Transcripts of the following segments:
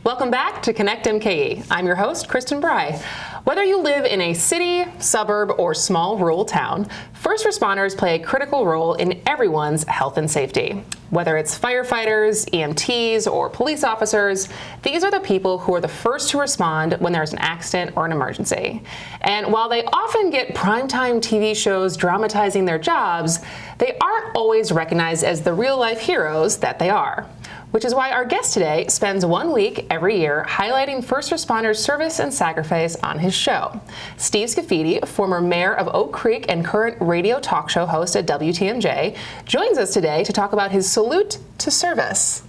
Welcome back to Connect MKE. I'm your host, Kristin Brey. Whether you live in a city, suburb, or small rural town, first responders play a critical role in everyone's health and safety. Whether it's firefighters, EMTs, or police officers, these are the people who are the first to respond when there's an accident or an emergency. And while they often get primetime TV shows dramatizing their jobs, they aren't always recognized as the real-life heroes that they are. Which is why our guest today spends 1 week every year highlighting first responders' service and sacrifice on his show. Steve Scaffidi, former mayor of Oak Creek and current radio talk show host at WTMJ, joins us today to talk about his salute to service.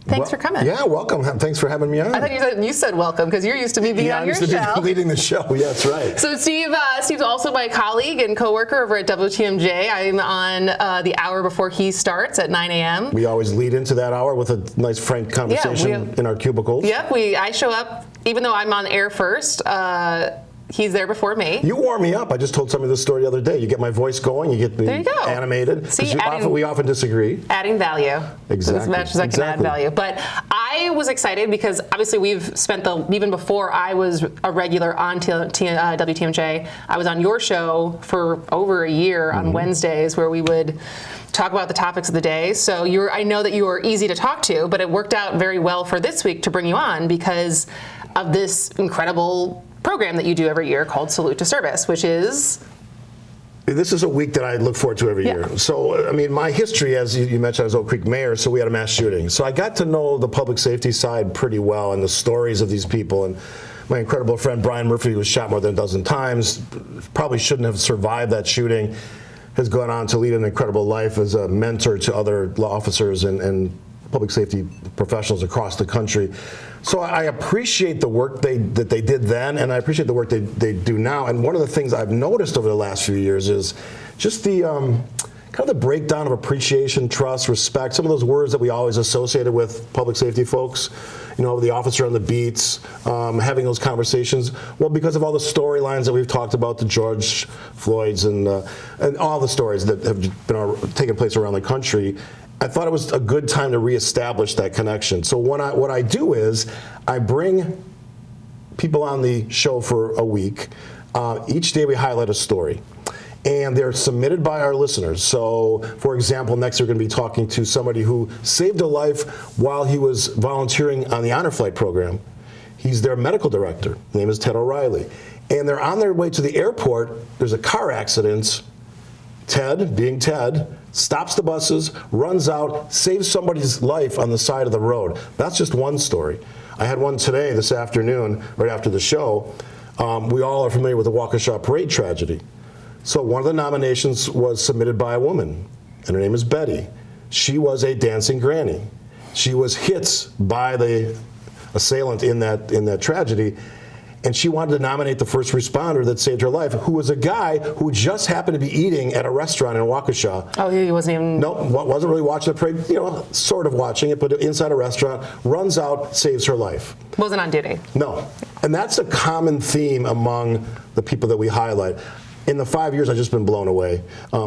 Thanks for coming. Yeah, welcome. Thanks for having me on. I thought you said welcome because you're used to me being on your show. Yeah, I'm used to be leading the show. Yeah, that's right. So Steve's also my colleague and coworker over at WTMJ. I'm on the hour before he starts at 9 a.m. We always lead into that hour with a nice frank conversation in our cubicles. Yep, I show up, even though I'm on air first, he's there before me. You warm me up. I just told somebody this story the other day. You get my voice going. You get me animated. See, we often disagree. Adding value. Exactly. As much as I can add value. But I was excited because obviously we've spent even before I was a regular on WTMJ, I was on your show for over a year on Wednesdays where we would talk about the topics of the day. So I know that you are easy to talk to, but it worked out very well for this week to bring you on because of this incredible program that you do every year called Salute to Service, which is? This is a week that I look forward to every year. So, I mean, my history, as you mentioned, I was Oak Creek mayor, so we had a mass shooting. So I got to know the public safety side pretty well and the stories of these people. And my incredible friend Brian Murphy, who was shot more than a dozen times, probably shouldn't have survived that shooting, has gone on to lead an incredible life as a mentor to other law officers and public safety professionals across the country. So I appreciate the work that they did then, and I appreciate the work they do now. And one of the things I've noticed over the last few years is just the kind of the breakdown of appreciation, trust, respect, some of those words that we always associated with public safety folks, you know, the officer on the beats, having those conversations. Well, because of all the storylines that we've talked about, the George Floyds and all the stories that have been taking place around the country, I thought it was a good time to reestablish that connection. So what I do is I bring people on the show for a week. Each day we highlight a story. And they're submitted by our listeners. So, for example, next we're going to be talking to somebody who saved a life while he was volunteering on the Honor Flight program. He's their medical director. His name is Ted O'Reilly. And they're on their way to the airport. There's a car accident. Ted, being Ted, stops the buses, runs out, saves somebody's life on the side of the road. That's just one story. I had one today, this afternoon, right after the show. We all are familiar with the Waukesha Parade tragedy. So one of the nominations was submitted by a woman, and her name is Betty. She was a dancing granny. She was hit by the assailant in that tragedy, and she wanted to nominate the first responder that saved her life, who was a guy who just happened to be eating at a restaurant in Waukesha. Oh, he wasn't even... No, wasn't really watching the parade, you know, sort of watching it, but inside a restaurant, runs out, saves her life. Wasn't on duty. No. And that's a common theme among the people that we highlight. In the 5 years, I've just been blown away.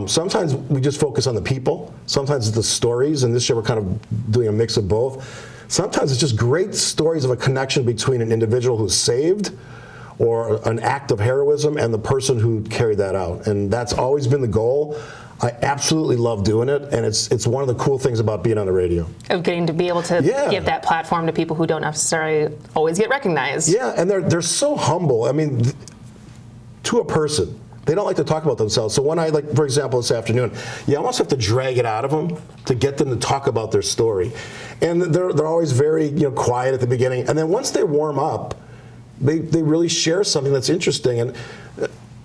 Sometimes we just focus on the people. Sometimes it's the stories, and this year we're kind of doing a mix of both. Sometimes it's just great stories of a connection between an individual who's saved or an act of heroism and the person who carried that out. And that's always been the goal. I absolutely love doing it, and it's one of the cool things about being on the radio. Of getting to be able to give that platform to people who don't necessarily always get recognized. Yeah, and they're so humble. I mean, to a person. They don't like to talk about themselves. So when for example, this afternoon, you almost have to drag it out of them to get them to talk about their story. And they're always very quiet at the beginning. And then once they warm up, they really share something that's interesting. And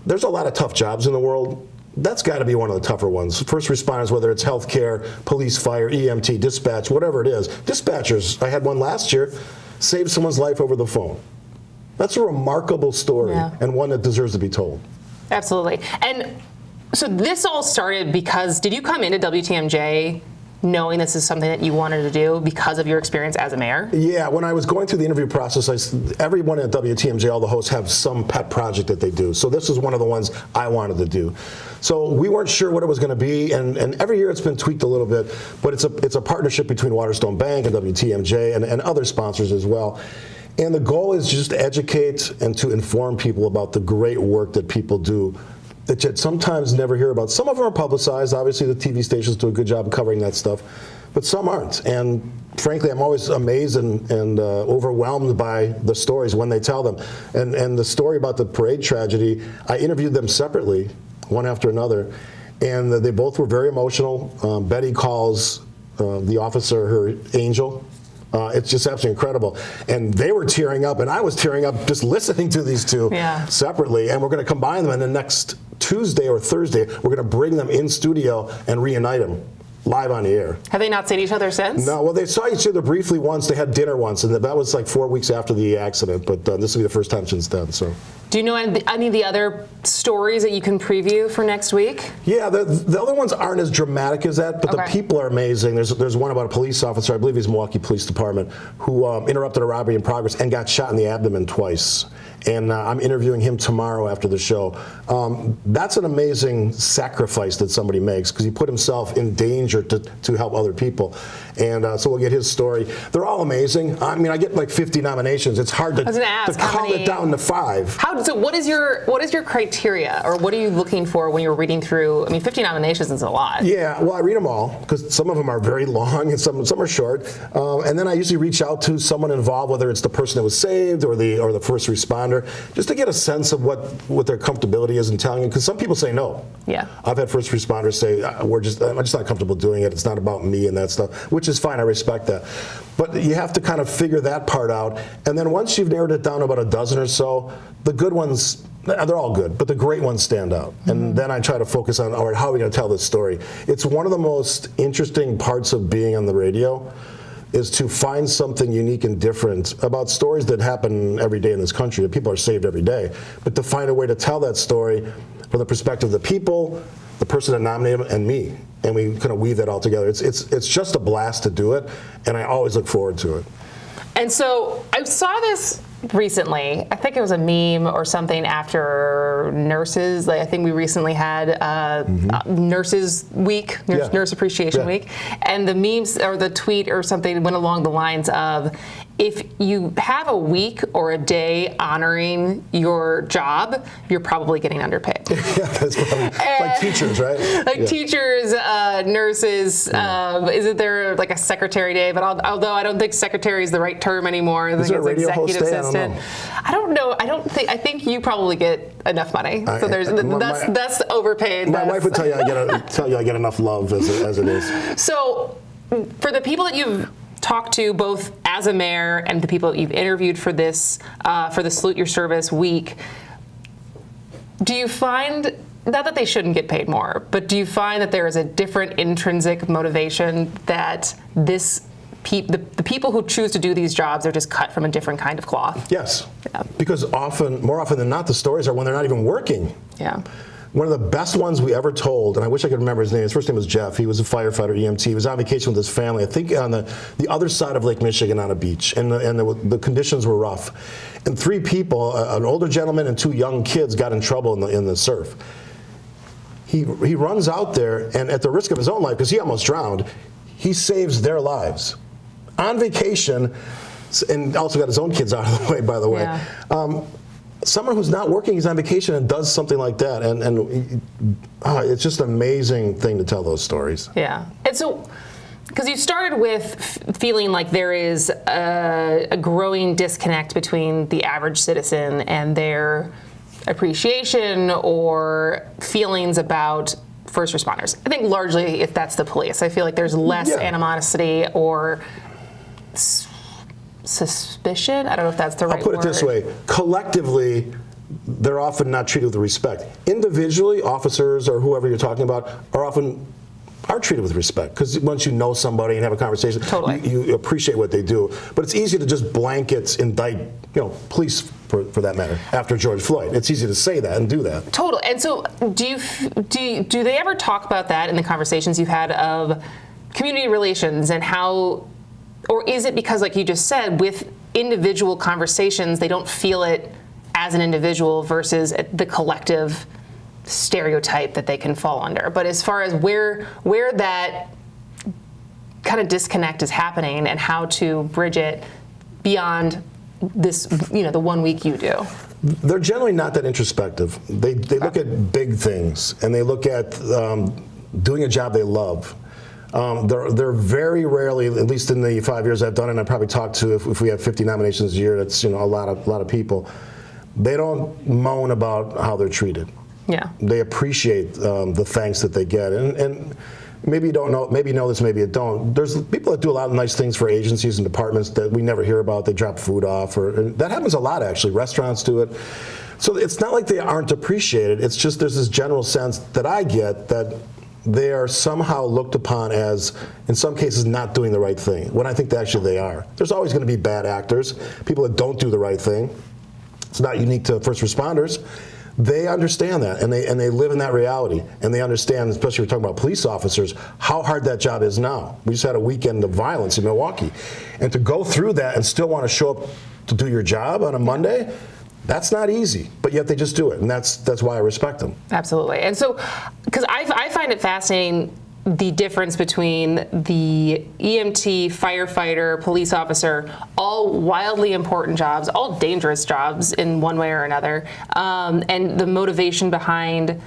there's a lot of tough jobs in the world. That's got to be one of the tougher ones. First responders, whether it's healthcare, police, fire, EMT, dispatch, whatever it is. Dispatchers, I had one last year, saved someone's life over the phone. That's a remarkable story and one that deserves to be told. Absolutely. And so this all started because, did you come into WTMJ knowing this is something that you wanted to do because of your experience as a mayor? Yeah, when I was going through the interview process, everyone at WTMJ, all the hosts have some pet project that they do. So this was one of the ones I wanted to do. So we weren't sure what it was going to be, and every year it's been tweaked a little bit, but it's a partnership between Waterstone Bank and WTMJ and other sponsors as well. And the goal is just to educate and to inform people about the great work that people do that you sometimes never hear about. Some of them are publicized. Obviously, the TV stations do a good job of covering that stuff, but some aren't. And frankly, I'm always amazed and overwhelmed by the stories when they tell them. And the story about the parade tragedy, I interviewed them separately, one after another, and they both were very emotional. Betty calls the officer her angel. It's just absolutely incredible. And they were tearing up, and I was tearing up just listening to these two separately. And we're going to combine them, and the next Tuesday or Thursday, we're going to bring them in studio and reunite them live on the air. Have they not seen each other since? No, well, they saw each other briefly once. They had dinner once, and that was like 4 weeks after the accident. But this will be the first time since then. So. Do you know any of the other stories that you can preview for next week? Yeah, the other ones aren't as dramatic as that, but the people are amazing. There's one about a police officer, I believe he's Milwaukee Police Department, who interrupted a robbery in progress and got shot in the abdomen twice. And I'm interviewing him tomorrow after the show. That's an amazing sacrifice that somebody makes, because he put himself in danger to help other people. And so we'll get his story. They're all amazing. I mean, I get like 50 nominations. It's hard to calm it down to 5. So what is your criteria, or what are you looking for when you're reading through? I mean, 50 nominations is a lot. Yeah, well, I read them all, because some of them are very long and some are short. And then I usually reach out to someone involved, whether it's the person that was saved or the first responder, just to get a sense of what their comfortability is in telling it. Because some people say no. Yeah. I've had first responders say, I'm just not comfortable doing it. It's not about me and that stuff, which is fine. I respect that. But you have to kind of figure that part out. And then once you've narrowed it down to about a dozen or so, the good ones, they're all good, but the great ones stand out. And then I try to focus on, all right, how are we going to tell this story? It's one of the most interesting parts of being on the radio, is to find something unique and different about stories that happen every day in this country, that people are saved every day, but to find a way to tell that story from the perspective of the people, the person that nominated them, and me. And we kind of weave that all together. It's just a blast to do it, and I always look forward to it. And so I saw this recently. I think it was a meme or something after nurses. Like, I think we recently had Nurses Week, Nurse Appreciation Week, and the memes or the tweet or something went along the lines of, if you have a week or a day honoring your job, you're probably getting underpaid. Yeah, that's probably like teachers, right? Like teachers, nurses. Isn't there like a secretary day? But although I don't think secretary is the right term anymore, I think it's executive assistant. I don't know. I think you probably get enough money. So that's overpaid. My wife would tell you I get enough love as it is. So for the people that you've talked to, both as a mayor and the people that you've interviewed for this, for the Salute Your Service week, do you find, not that they shouldn't get paid more, but do you find that there is a different intrinsic motivation that the people who choose to do these jobs are just cut from a different kind of cloth? Yes, because more often than not, the stories are when they're not even working. Yeah. One of the best ones we ever told, and I wish I could remember his name. His first name was Jeff. He was a firefighter, EMT. He was on vacation with his family, I think on the other side of Lake Michigan on a beach, and the conditions were rough. And 3 people, an older gentleman and 2 young kids, got in trouble in the surf. He runs out there, and at the risk of his own life, because he almost drowned, he saves their lives. On vacation, and also got his own kids out of the way, by the way. Yeah. Someone who's not working, he's on vacation and does something like that, and it's just an amazing thing to tell those stories. Yeah, and so, because you started with feeling like there is a growing disconnect between the average citizen and their appreciation or feelings about first responders. I think largely if that's the police. I feel like there's less animosity or suspicion. I don't know if that's the right word. I'll put it this way. Collectively, they're often not treated with respect. Individually, officers or whoever you're talking about are treated with respect, because once you know somebody and have a conversation, you appreciate what they do. But it's easy to just blanket indict, police for that matter, after George Floyd. It's easy to say that and do that. And so do they ever talk about that in the conversations you've had of, community relations and how, or is it because, like you just said, with individual conversations, they don't feel it as an individual versus the collective stereotype that they can fall under? But as far as where that kind of disconnect is happening and how to bridge it beyond this, the 1 week you do. They're generally not that introspective. They look at big things, and they look at doing a job they love. They're very rarely, at least in the 5 years I've done it, and I probably talked to, if we have 50 nominations a year, that's a lot of people. They don't moan about how they're treated. Yeah. They appreciate the thanks that they get, and maybe you don't know, maybe you know this, maybe you don't. There's people that do a lot of nice things for agencies and departments that we never hear about. They drop food off, and that happens a lot actually. Restaurants do it. So it's not like they aren't appreciated. It's just there's this general sense that I get that they are somehow looked upon as, in some cases, not doing the right thing, when I think that actually they are. There's always going to be bad actors, people that don't do the right thing. It's not unique to first responders. They understand that, and they live in that reality, and they understand, especially if we're talking about police officers, how hard that job is now. We just had a weekend of violence in Milwaukee, and to go through that and still want to show up to do your job on a Monday, that's not easy, but yet they just do it, and that's why I respect them. Absolutely. And so, because I find it fascinating, the difference between the EMT, firefighter, police officer, all wildly important jobs, all dangerous jobs in one way or another, and the motivation behind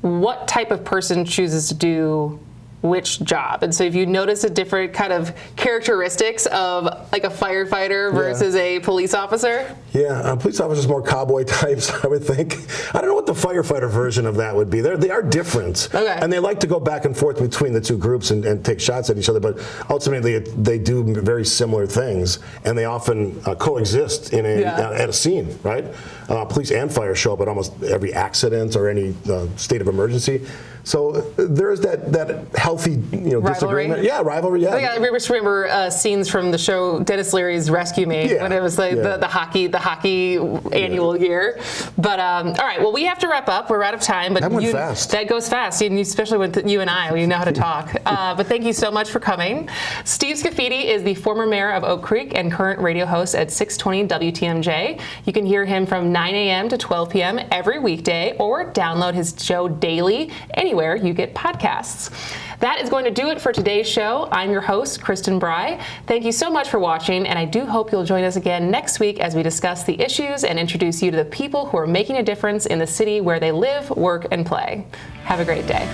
what type of person chooses to do which job. And so if you notice a different kind of characteristics of like a firefighter versus a police officer? Yeah, police officers more cowboy types, I would think. I don't know what the firefighter version of that would be. They are different. Okay. And they like to go back and forth between the two groups and take shots at each other, but ultimately they do very similar things, and they often coexist in at a scene, right? Police and fire show up at almost every accident or any state of emergency. So there is that healthy, disagreement. Yeah, rivalry. Yeah. I remember scenes from the show Dennis Leary's Rescue Me when it was like the hockey annual year. But all right, well, we have to wrap up. We're out of time. But that went fast. That goes fast, especially with you and I. We know how to talk. But thank you so much for coming. Steve Scaffidi is the former mayor of Oak Creek and current radio host at 620 WTMJ. You can hear him from 9 a.m. to 12 p.m. every weekday, or download his show daily anywhere you get podcasts. That is going to do it for today's show. I'm your host, Kristin Brey. Thank you so much for watching, and I do hope you'll join us again next week as we discuss the issues and introduce you to the people who are making a difference in the city where they live, work, and play. Have a great day.